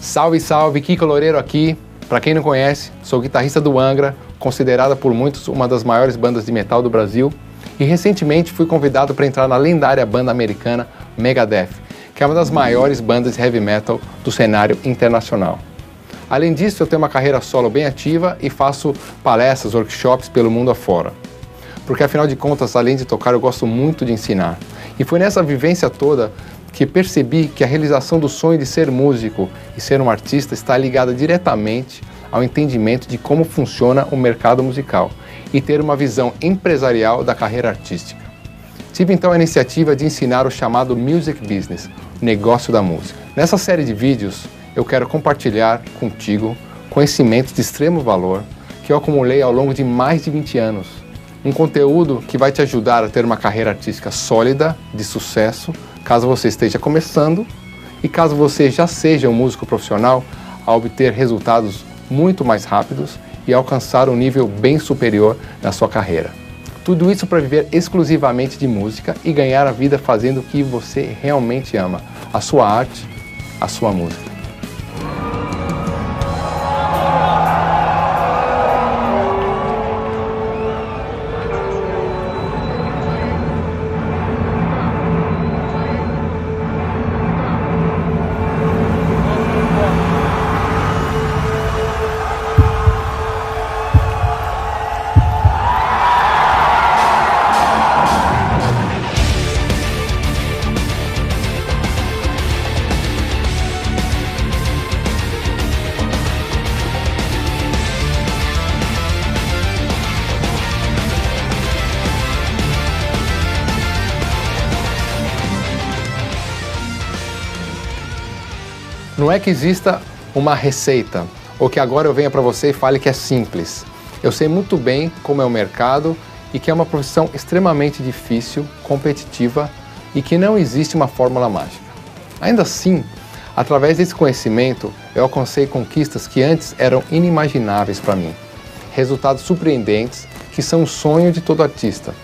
Salve, salve, Kiko Loureiro aqui. Para quem não conhece, sou guitarrista do Angra, considerada por muitos uma das maiores bandas de metal do Brasil, e recentemente fui convidado para entrar na lendária banda americana Megadeth, que é uma das maiores bandas de heavy metal do cenário internacional. Além disso, eu tenho uma carreira solo bem ativa e faço palestras, workshops pelo mundo afora. Porque afinal de contas, além de tocar, eu gosto muito de ensinar. E foi nessa vivência toda que percebi que a realização do sonho de ser músico e ser um artista está ligada diretamente ao entendimento de como funciona o mercado musical e ter uma visão empresarial da carreira artística. Tive então a iniciativa de ensinar o chamado Music Business, o negócio da música. Nessa série de vídeos, eu quero compartilhar contigo conhecimentos de extremo valor que eu acumulei ao longo de mais de 20 anos. Um conteúdo que vai te ajudar a ter uma carreira artística sólida, de sucesso, caso você esteja começando e caso você já seja um músico profissional, a obter resultados muito mais rápidos e alcançar um nível bem superior na sua carreira. Tudo isso para viver exclusivamente de música e ganhar a vida fazendo o que você realmente ama, a sua arte, a sua música. Não é que exista uma receita, ou que agora eu venha para você e fale que é simples. Eu sei muito bem como é o mercado e que é uma profissão extremamente difícil, competitiva e que não existe uma fórmula mágica. Ainda assim, através desse conhecimento, eu alcancei conquistas que antes eram inimagináveis para mim. Resultados surpreendentes que são o sonho de todo artista.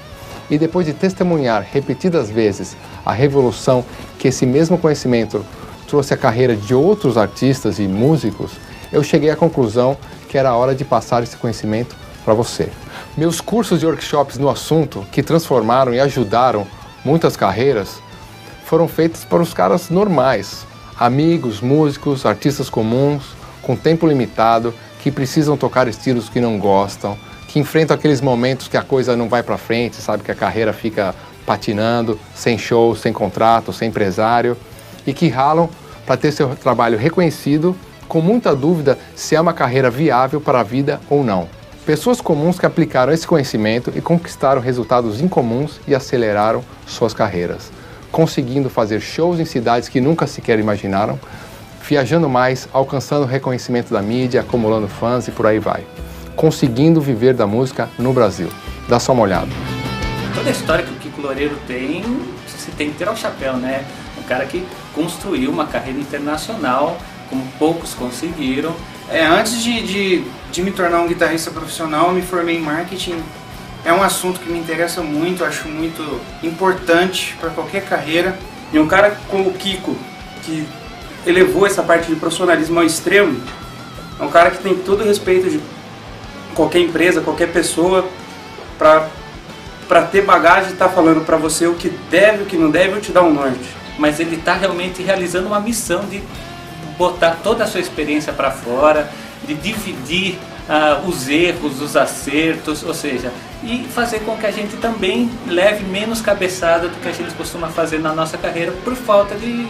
E depois de testemunhar repetidas vezes a revolução que esse mesmo conhecimento trouxe a carreira de outros artistas e músicos, eu cheguei à conclusão que era hora de passar esse conhecimento para você. Meus cursos e workshops no assunto, que transformaram e ajudaram muitas carreiras, foram feitos para os caras normais, amigos, músicos, artistas comuns, com tempo limitado, que precisam tocar estilos que não gostam, que enfrentam aqueles momentos que a coisa não vai para frente, sabe, que a carreira fica patinando, sem show, sem contrato, sem empresário, e que ralam para ter seu trabalho reconhecido, com muita dúvida se é uma carreira viável para a vida ou não. Pessoas comuns que aplicaram esse conhecimento e conquistaram resultados incomuns e aceleraram suas carreiras, conseguindo fazer shows em cidades que nunca sequer imaginaram, viajando mais, alcançando reconhecimento da mídia, acumulando fãs e por aí vai. Conseguindo viver da música no Brasil. Dá só uma olhada. Toda a história que o Kiko Loureiro tem, você tem que tirar o chapéu, né? Um cara que construiu uma carreira internacional, como poucos conseguiram. Antes de me tornar um guitarrista profissional, eu me formei em marketing. É um assunto que me interessa muito, acho muito importante para qualquer carreira. E um cara como o Kiko, que elevou essa parte de profissionalismo ao extremo, é um cara que tem todo o respeito de qualquer empresa, qualquer pessoa, para ter bagagem e estar falando para você o que deve, o que não deve, ou te dar um norte. Mas ele está realmente realizando uma missão de botar toda a sua experiência para fora, de dividir os erros, os acertos, ou seja, e fazer com que a gente também leve menos cabeçada do que a gente costuma fazer na nossa carreira por falta de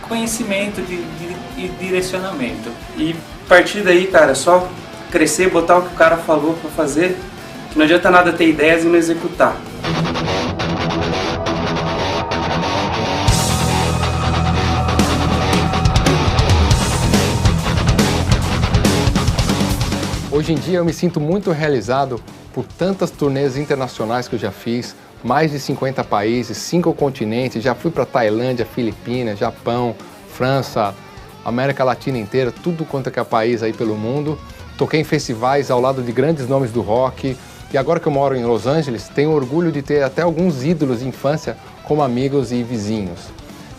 conhecimento e direcionamento. E a partir daí, cara, só crescer, botar o que o cara falou para fazer, que não adianta nada ter ideias e não executar. Hoje em dia eu me sinto muito realizado por tantas turnês internacionais que eu já fiz, mais de 50 países, 5 continentes, já fui para Tailândia, Filipinas, Japão, França, América Latina inteira, tudo quanto é país aí pelo mundo. Toquei em festivais ao lado de grandes nomes do rock e agora que eu moro em Los Angeles, tenho orgulho de ter até alguns ídolos de infância como amigos e vizinhos.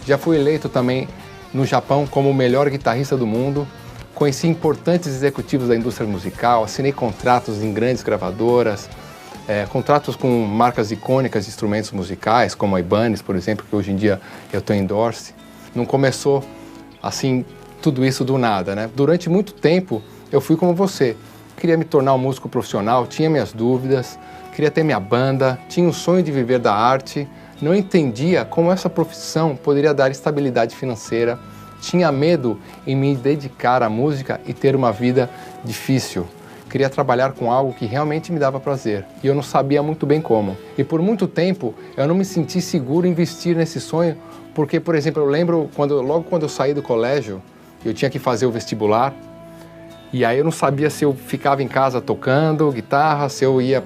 Já fui eleito também no Japão como o melhor guitarrista do mundo, conheci importantes executivos da indústria musical, assinei contratos em grandes gravadoras, contratos com marcas icônicas de instrumentos musicais, como a Ibanez, por exemplo, que hoje em dia eu estou endorse. Não começou assim tudo isso do nada, né? Durante muito tempo eu fui como você. Queria me tornar um músico profissional, tinha minhas dúvidas, queria ter minha banda, tinha o sonho de viver da arte, não entendia como essa profissão poderia dar estabilidade financeira, tinha medo em me dedicar à música e ter uma vida difícil. Queria trabalhar com algo que realmente me dava prazer e eu não sabia muito bem como. E por muito tempo eu não me senti seguro em investir nesse sonho, porque, por exemplo, eu lembro logo quando eu saí do colégio, eu tinha que fazer o vestibular, e aí eu não sabia se eu ficava em casa tocando guitarra, se eu ia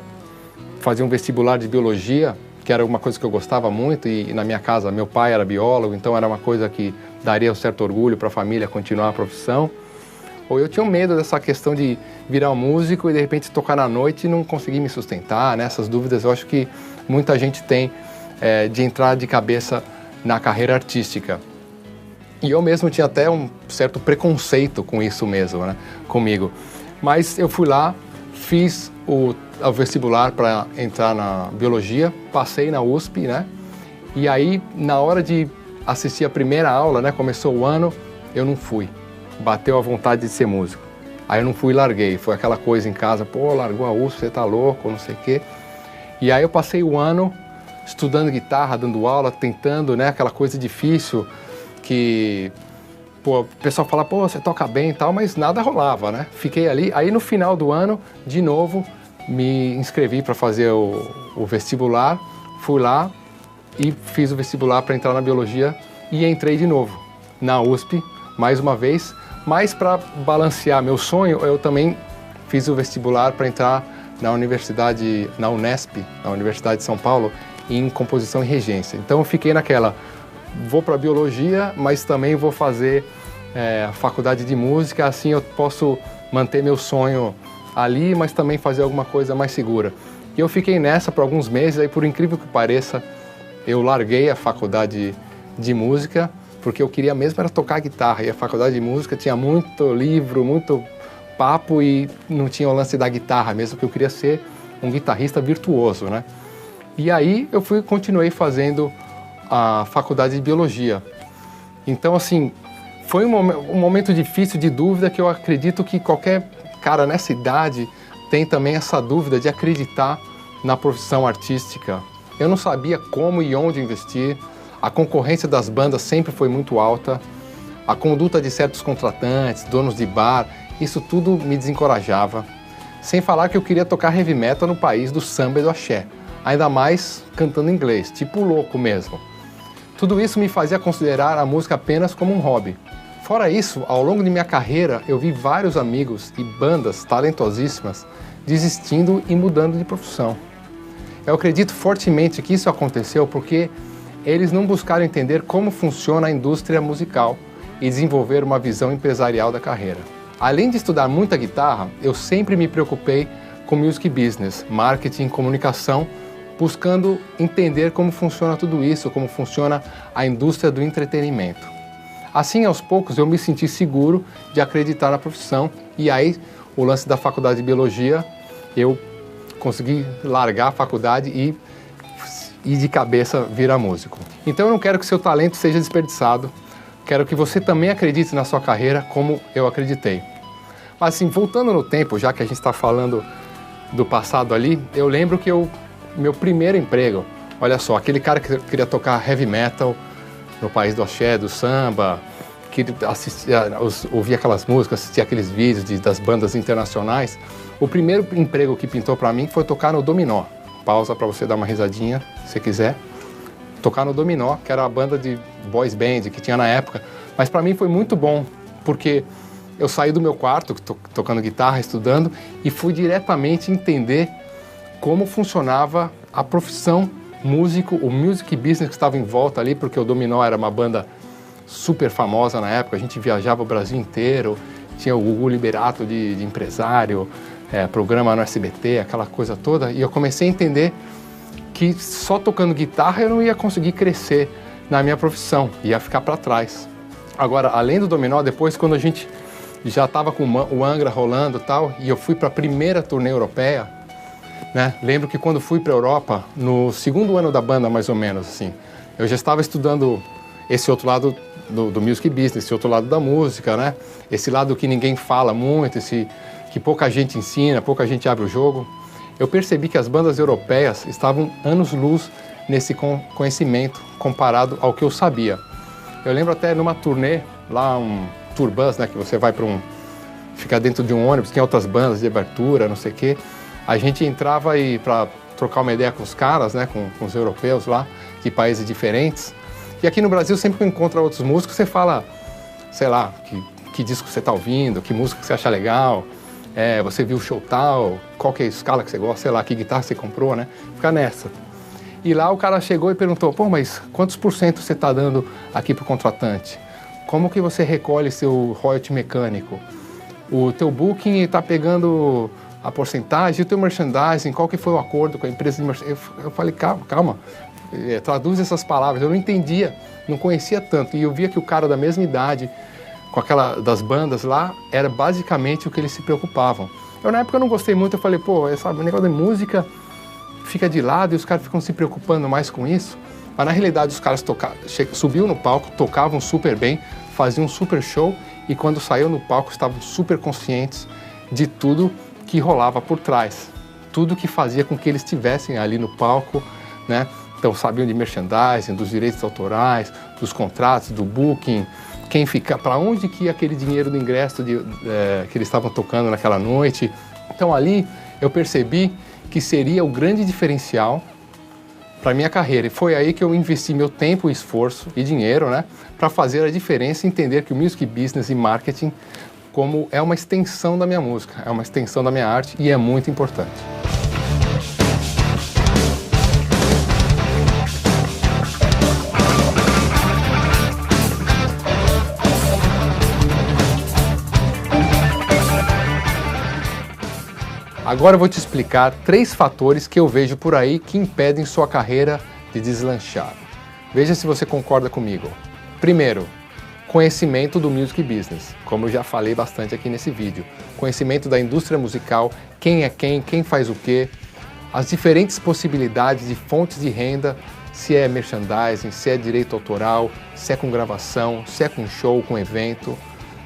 fazer um vestibular de biologia, que era uma coisa que eu gostava muito, e na minha casa meu pai era biólogo, então era uma coisa que daria um certo orgulho para a família continuar a profissão. Ou eu tinha medo dessa questão de virar um músico e de repente tocar na noite e não conseguir me sustentar, né? Essas dúvidas eu acho que muita gente tem de entrar de cabeça na carreira artística. E eu mesmo tinha até um certo preconceito com isso mesmo, né? Comigo. Mas eu fui lá, fiz o vestibular para entrar na biologia, passei na USP, né? E aí, na hora de assistir a primeira aula, né? Começou o ano, eu não fui. Bateu a vontade de ser músico. Aí eu não fui e larguei. Foi aquela coisa em casa, pô, largou a USP, você tá louco, não sei o quê. E aí eu passei o ano estudando guitarra, dando aula, tentando, né? Aquela coisa difícil que, pô, o pessoal fala, pô, você toca bem e tal, mas nada rolava, né? Fiquei ali. Aí no final do ano, de novo, me inscrevi para fazer o vestibular. Fui lá e fiz o vestibular para entrar na biologia e entrei de novo na USP, mais uma vez. Mas para balancear meu sonho, eu também fiz o vestibular para entrar na universidade, na Unesp, na Universidade de São Paulo, em composição e regência. Então eu fiquei naquela, vou para biologia, mas também vou fazer a faculdade de música, assim eu posso manter meu sonho ali, mas também fazer alguma coisa mais segura. E eu fiquei nessa por alguns meses, aí por incrível que pareça, eu larguei a faculdade de música, porque eu queria mesmo era tocar guitarra, e a faculdade de música tinha muito livro, muito papo e não tinha o lance da guitarra mesmo, que eu queria ser um guitarrista virtuoso, né? E aí eu continuei fazendo a faculdade de biologia. Então, assim, foi um momento difícil de dúvida que eu acredito que qualquer cara nessa idade tem também essa dúvida de acreditar na profissão artística. Eu não sabia como e onde investir, a concorrência das bandas sempre foi muito alta, a conduta de certos contratantes, donos de bar, isso tudo me desencorajava. Sem falar que eu queria tocar heavy metal no país do samba e do axé, ainda mais cantando inglês, tipo louco mesmo. Tudo isso me fazia considerar a música apenas como um hobby. Fora isso, ao longo de minha carreira, eu vi vários amigos e bandas talentosíssimas desistindo e mudando de profissão. Eu acredito fortemente que isso aconteceu porque eles não buscaram entender como funciona a indústria musical e desenvolver uma visão empresarial da carreira. Além de estudar muita guitarra, eu sempre me preocupei com music business, marketing, comunicação, buscando entender como funciona tudo isso, como funciona a indústria do entretenimento. Assim, aos poucos, eu me senti seguro de acreditar na profissão e aí, o lance da faculdade de biologia, eu consegui largar a faculdade e de cabeça virar músico. Então eu não quero que seu talento seja desperdiçado, quero que você também acredite na sua carreira como eu acreditei. Mas assim, voltando no tempo, já que a gente está falando do passado ali, eu lembro que meu primeiro emprego, olha só, aquele cara que queria tocar heavy metal no país do axé, do samba, que ouvia aquelas músicas, assistia aqueles vídeos das bandas internacionais, o primeiro emprego que pintou para mim foi tocar no Dominó. Pausa para você dar uma risadinha, se quiser. Tocar no Dominó, que era a banda de boys band que tinha na época. Mas para mim foi muito bom, porque eu saí do meu quarto, tocando guitarra, estudando, e fui diretamente entender como funcionava a profissão músico, o music business que estava em volta ali, porque o Dominó era uma banda super famosa na época, a gente viajava o Brasil inteiro, tinha o Gugu Liberato de empresário, programa no SBT, aquela coisa toda, e eu comecei a entender que só tocando guitarra eu não ia conseguir crescer na minha profissão, ia ficar para trás. Agora, além do dominó, depois quando a gente já estava com o Angra rolando e tal, e eu fui para a primeira turnê europeia, né? Lembro que quando fui para a Europa, no 2º ano da banda, mais ou menos, assim, eu já estava estudando esse outro lado do music business, esse outro lado da música, né? Esse lado que ninguém fala muito, esse que pouca gente ensina, pouca gente abre o jogo. Eu percebi que as bandas europeias estavam anos-luz nesse conhecimento comparado ao que eu sabia. Eu lembro até numa turnê, lá um tour bus, né, que você vai para ficar dentro de um ônibus, tem outras bandas de abertura, não sei o quê. A gente entrava e para trocar uma ideia com os caras, né, com os europeus lá, de países diferentes. E aqui no Brasil, sempre que encontra outros músicos, você fala, sei lá, que disco você está ouvindo, que música você acha legal, você viu o show tal, qual que é a escala que você gosta, sei lá, que guitarra você comprou, né? Fica nessa. E lá o cara chegou e perguntou, pô, mas quantos % você está dando aqui pro contratante? Como que você recolhe seu royalty mecânico? O teu booking está pegando a porcentagem, o teu merchandising, qual que foi o acordo com a empresa de merchandising? Eu falei, calma, traduz essas palavras. Eu não entendia, não conhecia tanto. E eu via que o cara da mesma idade, com aquela das bandas lá, era basicamente o que eles se preocupavam. Eu na época não gostei muito, eu falei, pô, esse negócio de música fica de lado e os caras ficam se preocupando mais com isso. Mas na realidade os caras subiam no palco, tocavam super bem, faziam um super show e quando saíam no palco estavam super conscientes de tudo que rolava por trás. Tudo que fazia com que eles estivessem ali no palco, né? Então sabiam de merchandising, dos direitos autorais, dos contratos, do booking, quem fica, para onde que ia aquele dinheiro do ingresso que eles estavam tocando naquela noite. Então ali eu percebi que seria o grande diferencial para a minha carreira. E foi aí que eu investi meu tempo, esforço e dinheiro, né, para fazer a diferença e entender que o music business e marketing como é uma extensão da minha música, é uma extensão da minha arte e é muito importante. Agora eu vou te explicar 3 fatores que eu vejo por aí que impedem sua carreira de deslanchar. Veja se você concorda comigo. Primeiro, conhecimento do music business, como eu já falei bastante aqui nesse vídeo. Conhecimento da indústria musical, quem é quem faz o quê, as diferentes possibilidades de fontes de renda, se é merchandising, se é direito autoral, se é com gravação, se é com show, com evento.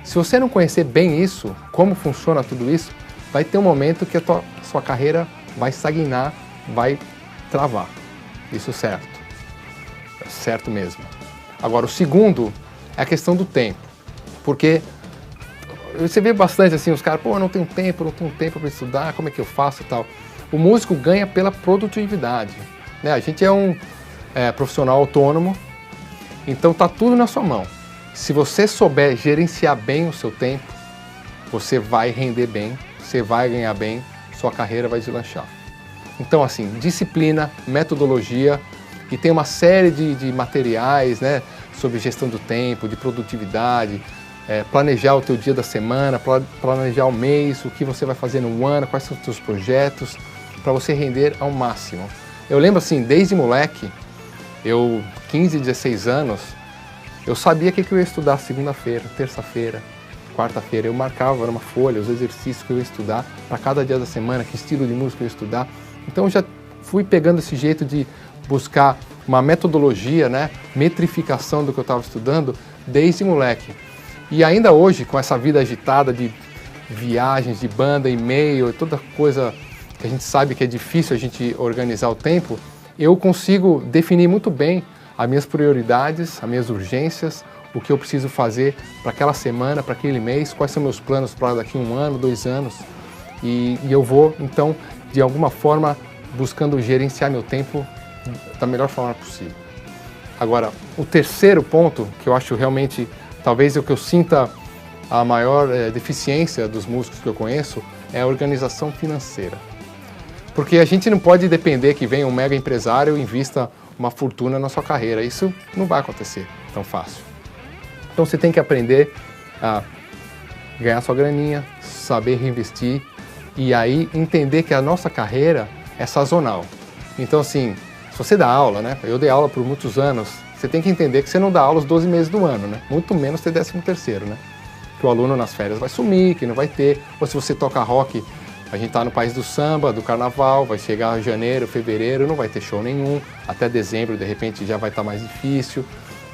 Se você não conhecer bem isso, como funciona tudo isso, vai ter um momento que a sua carreira vai estagnar, vai travar. Isso certo. É certo mesmo. Agora, o segundo é a questão do tempo. Porque você vê bastante assim, os caras, pô, eu não tenho tempo para estudar, como é que eu faço e tal. O músico ganha pela produtividade, né? A gente é um profissional autônomo, então tá tudo na sua mão. Se você souber gerenciar bem o seu tempo, você vai render bem, você vai ganhar bem, sua carreira vai deslanchar. Então, assim, disciplina, metodologia, e tem uma série de materiais, né, sobre gestão do tempo, de produtividade, planejar o teu dia da semana, planejar o mês, o que você vai fazer no ano, quais são os teus projetos, para você render ao máximo. Eu lembro assim, desde moleque, 15, 16 anos, eu sabia o que eu ia estudar segunda-feira, terça-feira, quarta-feira. Eu marcava numa folha os exercícios que eu ia estudar para cada dia da semana, que estilo de música eu ia estudar. Então eu já fui pegando esse jeito de buscar uma metodologia, né, metrificação do que eu estava estudando desde moleque. E ainda hoje, com essa vida agitada de viagens, de banda, e-mail, toda coisa que a gente sabe que é difícil a gente organizar o tempo, eu consigo definir muito bem as minhas prioridades, as minhas urgências, o que eu preciso fazer para aquela semana, para aquele mês, quais são meus planos para daqui 1 ano, 2 anos. E eu vou, então, de alguma forma, buscando gerenciar meu tempo da melhor forma possível. Agora, o terceiro ponto, que eu acho realmente, talvez o que eu sinta a maior deficiência dos músicos que eu conheço, é a organização financeira. Porque a gente não pode depender que venha um mega empresário e invista uma fortuna na sua carreira. Isso não vai acontecer tão fácil. Então você tem que aprender a ganhar sua graninha, saber reinvestir e aí entender que a nossa carreira é sazonal. Então assim, se você dá aula, né? Eu dei aula por muitos anos Você tem que entender que você não dá aula os 12 meses do ano, né? Muito menos ter 13º, né? Que o aluno nas férias vai sumir, que não vai ter. Ou se você toca rock, a gente tá no país do samba, do carnaval, vai chegar janeiro, fevereiro, não vai ter show nenhum. Até dezembro, de repente, já vai estar mais difícil.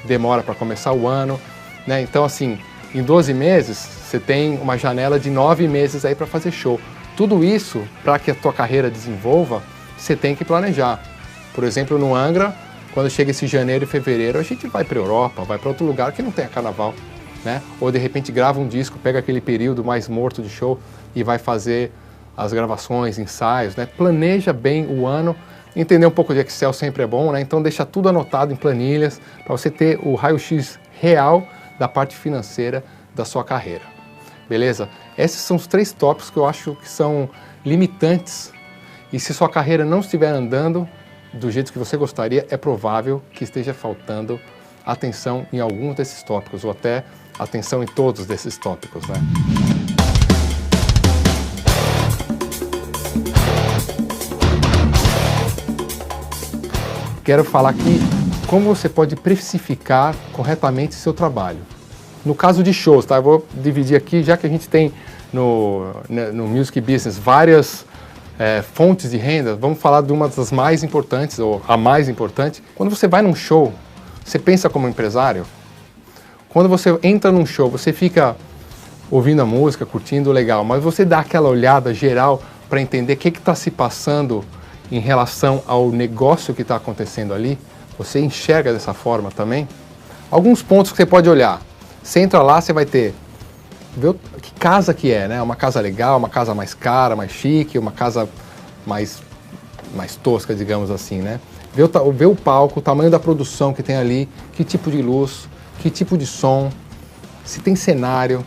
Demora para começar o ano, né? Então, assim, em 12 meses, você tem uma janela de 9 meses aí para fazer show. Tudo isso, para que a tua carreira desenvolva, você tem que planejar. Por exemplo, no Angra, quando chega esse janeiro e fevereiro, a gente vai para a Europa, vai para outro lugar que não tenha carnaval, né? Ou de repente grava um disco, pega aquele período mais morto de show e vai fazer as gravações, ensaios, né? Planeja bem o ano. Entender um pouco de Excel sempre é bom, né? Então deixa tudo anotado em planilhas para você ter o raio-x real da parte financeira da sua carreira. Beleza? Esses são os 3 tópicos que eu acho que são limitantes, e se sua carreira não estiver andando do jeito que você gostaria, é provável que esteja faltando atenção em alguns desses tópicos, ou até atenção em todos desses tópicos, né? Quero falar aqui como você pode precificar corretamente seu trabalho. No caso de shows, tá? Eu vou dividir aqui, já que a gente tem no Music Business várias fontes de renda, vamos falar de uma das mais importantes, ou a mais importante. Quando você vai num show, você pensa como empresário? Quando você entra num show, você fica ouvindo a música, curtindo, legal, mas você dá aquela olhada geral para entender o que está se passando em relação ao negócio que está acontecendo ali? Você enxerga dessa forma também? Alguns pontos que você pode olhar. Você entra lá, você vai ver que casa que é, né? Uma casa legal, uma casa mais cara, mais chique, uma casa mais tosca, digamos assim, né? Ver o palco, o tamanho da produção que tem ali, que tipo de luz, que tipo de som, se tem cenário.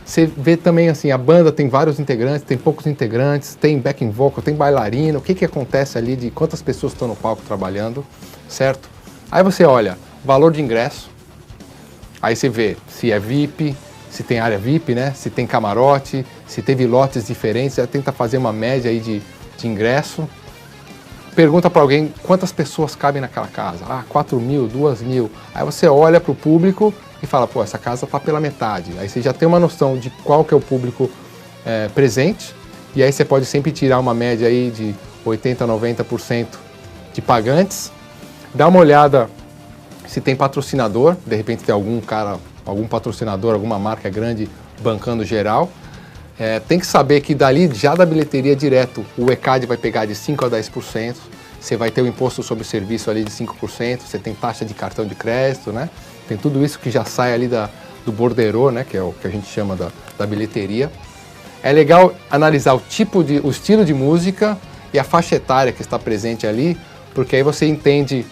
Você vê também assim, a banda tem vários integrantes, tem poucos integrantes, tem backing vocal, tem bailarino, o que acontece ali, de quantas pessoas estão no palco trabalhando, certo? Aí você olha, valor de ingresso, aí você vê se é VIP, se tem área VIP, né? Se tem camarote, se teve lotes diferentes, você tenta fazer uma média aí de ingresso. Pergunta para alguém quantas pessoas cabem naquela casa. 4.000, 2.000. Aí você olha para o público e fala, pô, essa casa está pela metade. Aí você já tem uma noção de qual que é o público presente, e aí você pode sempre tirar uma média aí de 80%, 90% de pagantes. Dá uma olhada se tem patrocinador, de repente tem algum patrocinador, alguma marca grande bancando geral. Tem que saber que dali, já da bilheteria direto, o ECAD vai pegar de 5% a 10%, você vai ter o imposto sobre o serviço ali de 5%, você tem taxa de cartão de crédito, né? Tem tudo isso que já sai ali do borderô, né? Que é o que a gente chama da bilheteria. É legal analisar o estilo de música e a faixa etária que está presente ali, porque aí você entende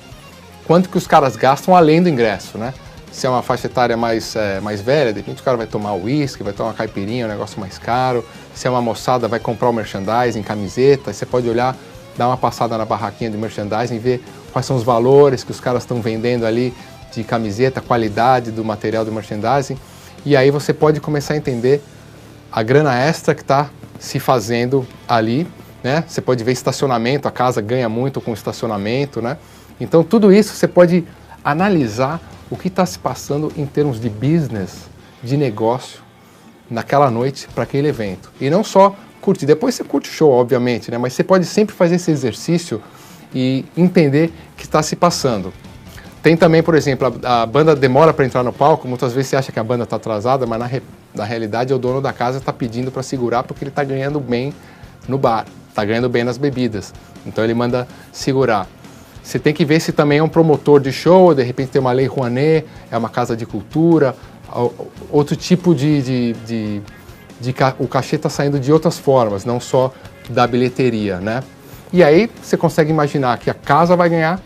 quanto que os caras gastam além do ingresso, né? Se é uma faixa etária mais velha, de repente o cara vai tomar uísque, vai tomar uma caipirinha, um negócio mais caro. Se é uma moçada, vai comprar o merchandising, camiseta. Você pode olhar, dar uma passada na barraquinha de merchandising, ver quais são os valores que os caras estão vendendo ali de camiseta, qualidade do material do merchandising. E aí você pode começar a entender a grana extra que está se fazendo ali, né? Você pode ver estacionamento, a casa ganha muito com estacionamento, né? Então tudo isso você pode analisar o que está se passando em termos de business, de negócio, naquela noite para aquele evento. E não só curtir, depois você curte o show, obviamente, né? Mas você pode sempre fazer esse exercício e entender o que está se passando. Tem também, por exemplo, a banda demora para entrar no palco, muitas vezes você acha que a banda está atrasada, mas na realidade o dono da casa está pedindo para segurar porque ele está ganhando bem no bar, está ganhando bem nas bebidas, então ele manda segurar. Você tem que ver se também é um promotor de show, de repente tem uma lei Rouanet, é uma casa de cultura, outro tipo o cachê está saindo de outras formas, não só da bilheteria, né? E aí você consegue imaginar que a casa vai ganhar,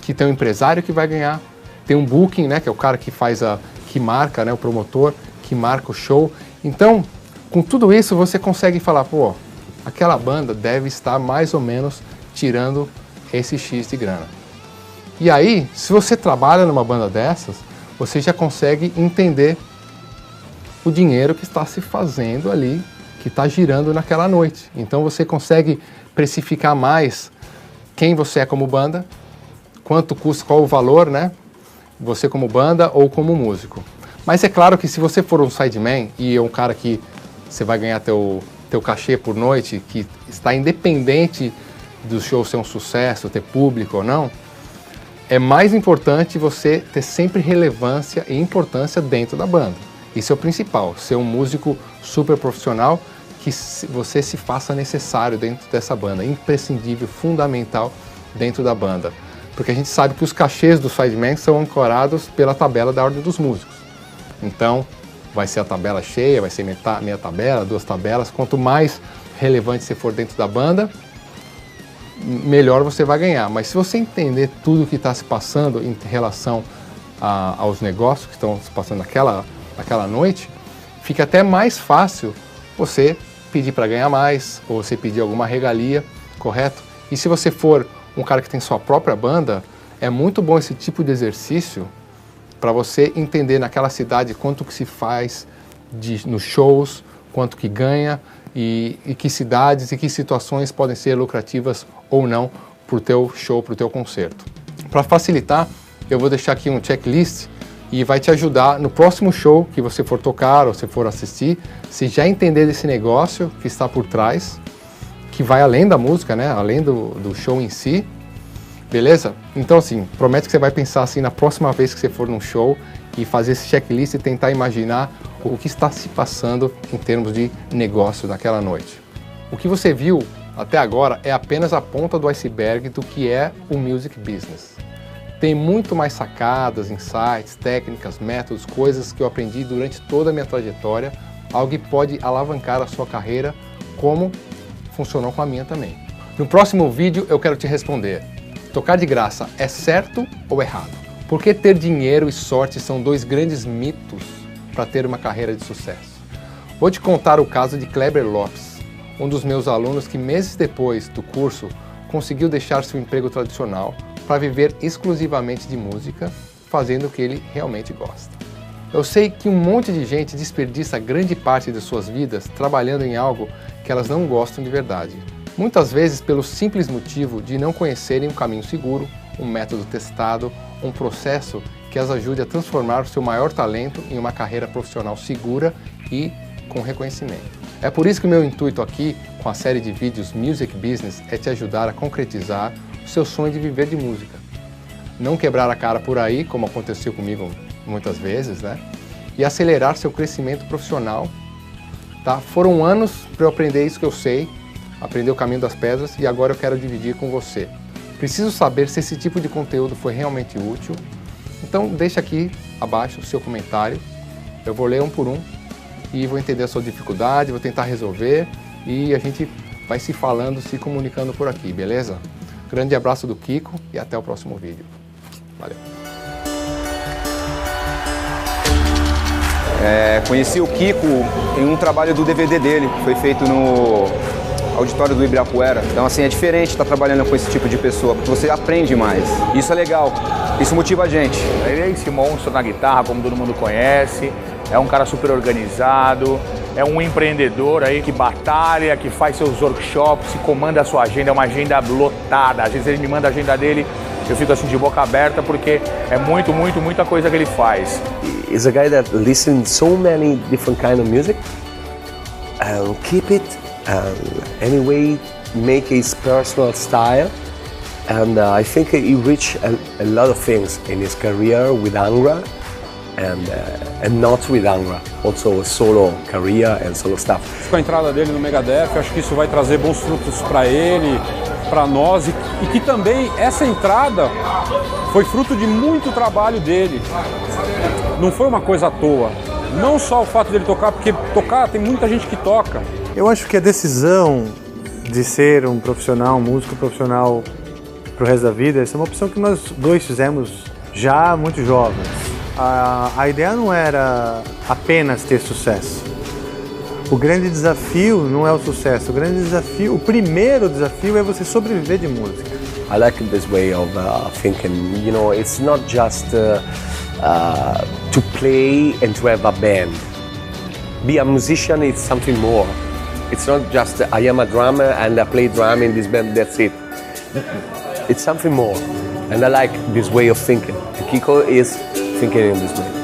que tem um empresário que vai ganhar, tem um booking, né, que é o cara que que marca, né, o promotor, que marca o show. Então, com tudo isso você consegue falar, pô, aquela banda deve estar mais ou menos tirando esse X de grana. E aí, se você trabalha numa banda dessas, você já consegue entender o dinheiro que está se fazendo ali, que está girando naquela noite. Então você consegue precificar mais quem você é como banda, quanto custa, qual o valor, né? você como banda ou como músico. Mas é claro que se você for um sideman e é um cara que você vai ganhar teu cachê por noite, que está independente do show ser um sucesso, ter público ou não, é mais importante você ter sempre relevância e importância dentro da banda. Isso é o principal, ser um músico super profissional, que você se faça necessário dentro dessa banda, imprescindível, fundamental dentro da banda. Porque a gente sabe que os cachês dos sidemen são ancorados pela tabela da ordem dos músicos. Então, vai ser a tabela cheia, vai ser meia tabela, 2 tabelas. Quanto mais relevante você for dentro da banda, melhor você vai ganhar. Mas se você entender tudo o que está se passando em relação aos negócios que estão se passando naquela noite, fica até mais fácil você pedir para ganhar mais, ou você pedir alguma regalia, correto? E se você for um cara que tem sua própria banda, é muito bom esse tipo de exercício para você entender naquela cidade quanto que se faz nos shows, quanto que ganha e que cidades e que situações podem ser lucrativas ou não para o teu show, para o teu concerto. Para facilitar, eu vou deixar aqui um checklist e vai te ajudar no próximo show que você for tocar ou se for assistir, se já entender desse negócio que está por trás, que vai além da música, né? Além do show em si, beleza? Então assim, promete que você vai pensar assim na próxima vez que você for num show e fazer esse checklist e tentar imaginar o que está se passando em termos de negócio naquela noite. O que você viu até agora é apenas a ponta do iceberg do que é o music business. Tem muito mais sacadas, insights, técnicas, métodos, coisas que eu aprendi durante toda a minha trajetória, algo que pode alavancar a sua carreira, como funcionou com a minha também. No próximo vídeo eu quero te responder: tocar de graça é certo ou errado? Por que ter dinheiro e sorte são 2 grandes mitos para ter uma carreira de sucesso? Vou te contar o caso de Kleber Lopes, um dos meus alunos que meses depois do curso conseguiu deixar seu emprego tradicional para viver exclusivamente de música, fazendo o que ele realmente gosta. Eu sei que um monte de gente desperdiça grande parte de suas vidas trabalhando em algo que elas não gostam de verdade. Muitas vezes pelo simples motivo de não conhecerem um caminho seguro, um método testado, um processo que as ajude a transformar o seu maior talento em uma carreira profissional segura e com reconhecimento. É por isso que o meu intuito aqui, com a série de vídeos Music Business, é te ajudar a concretizar o seu sonho de viver de música. Não quebrar a cara por aí, como aconteceu comigo muitas vezes, né? E acelerar seu crescimento profissional. Tá? Foram anos para eu aprender isso que eu sei, aprender o caminho das pedras, e agora eu quero dividir com você. Preciso saber se esse tipo de conteúdo foi realmente útil. Então deixa aqui abaixo o seu comentário. Eu vou ler um por um e vou entender a sua dificuldade, vou tentar resolver e a gente vai se falando, se comunicando por aqui, beleza? Grande abraço do Kiko e até o próximo vídeo. Valeu! Conheci o Kiko em um trabalho do DVD dele, que foi feito no auditório do Ibirapuera. Então assim, é diferente estar trabalhando com esse tipo de pessoa, porque você aprende mais. Isso é legal, isso motiva a gente. Ele é esse monstro na guitarra, como todo mundo conhece, é um cara super organizado, é um empreendedor aí que batalha, que faz seus workshops, que comanda a sua agenda, é uma agenda lotada. Às vezes ele me manda a agenda dele, eu fico assim de boca aberta, porque é muita coisa que ele faz. He's a guy that listens so many different kind of music and keep it anyway, make his personal style, and I think he reached a lot of things in his career with Angra and not with Angra, also a solo career and solo stuff. Com a entrada dele no Megadeth, eu acho que isso vai trazer bons frutos para ele, para nós, e que também essa entrada foi fruto de muito trabalho dele. Não foi uma coisa à toa. Não só o fato dele tocar, porque tocar tem muita gente que toca. Eu acho que a decisão de ser um profissional, um músico profissional para o resto da vida, essa é uma opção que nós dois fizemos já muito jovens. A ideia não era apenas ter sucesso. O grande desafio não é o sucesso, o grande desafio, o primeiro desafio é você sobreviver de música. I like this way of thinking. You know, it's not just to play and to have a band. Be a musician is something more. It's not just I am a drummer and I play drum in this band, that's it. It's something more. And I like this way of thinking. Kiko is thinking in this way.